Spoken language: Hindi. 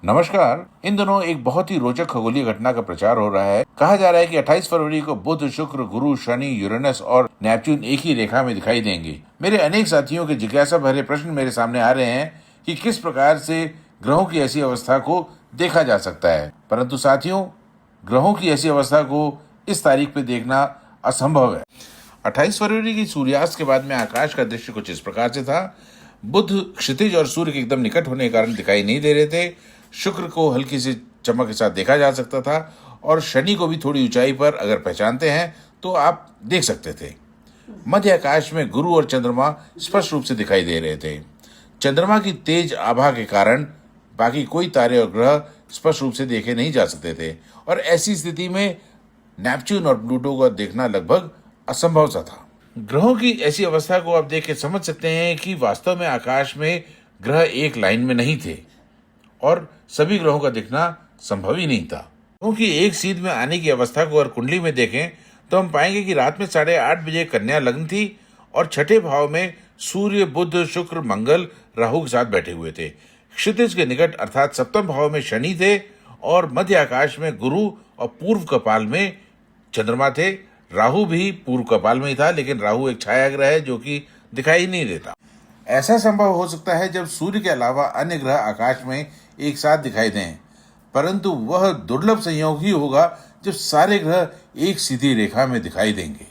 नमस्कार। इन दिनों एक बहुत ही रोचक खगोलीय घटना का प्रचार हो रहा है। कहा जा रहा है कि 28 फरवरी को बुध, शुक्र, गुरु, शनि, यूरेनस और नेपच्यून एक ही रेखा में दिखाई देंगे। मेरे अनेक साथियों के जिज्ञासा भरे प्रश्न मेरे सामने आ रहे हैं कि किस प्रकार से ग्रहों की ऐसी अवस्था को देखा जा सकता है। परंतु साथियों, ग्रहों की ऐसी अवस्था को इस तारीख पे देखना असंभव है। 28 फरवरी की सूर्यास्त के बाद में आकाश का दृश्य कुछ इस प्रकार से था। बुध क्षितिज और सूर्य के एकदम निकट होने के कारण दिखाई नहीं दे रहे थे। शुक्र को हल्की सी चमक के साथ देखा जा सकता था और शनि को भी थोड़ी ऊंचाई पर अगर पहचानते हैं तो आप देख सकते थे। मध्य आकाश में गुरु और चंद्रमा स्पष्ट रूप से दिखाई दे रहे थे। चंद्रमा की तेज आभा के कारण बाकी कोई तारे और ग्रह स्पष्ट रूप से देखे नहीं जा सकते थे और ऐसी स्थिति में नेपच्यून और प्लूटो को देखना लगभग असंभव सा था। ग्रहों की ऐसी अवस्था को आप देख के समझ सकते हैं कि वास्तव में आकाश में ग्रह एक लाइन में नहीं थे और सभी ग्रहों का दिखना संभव ही नहीं था। क्योंकि एक सीध में आने की अवस्था को अगर कुंडली में देखें तो हम पाएंगे कि रात में 8:30 बजे कन्या लग्न थी और छठे भाव में सूर्य, बुध, शुक्र, मंगल राहु के साथ बैठे हुए थे। क्षितिज के निकट अर्थात सप्तम भाव में शनि थे और मध्य आकाश में गुरु और पूर्व कपाल में चंद्रमा थे। राहु भी पूर्व कपाल में ही था, लेकिन राहु एक छाया ग्रह है जो कि दिखाई नहीं देता। ऐसा संभव हो सकता है जब सूर्य के अलावा अन्य ग्रह आकाश में एक साथ दिखाई दें, परंतु वह दुर्लभ संयोग ही होगा जब सारे ग्रह एक सीधी रेखा में दिखाई देंगे।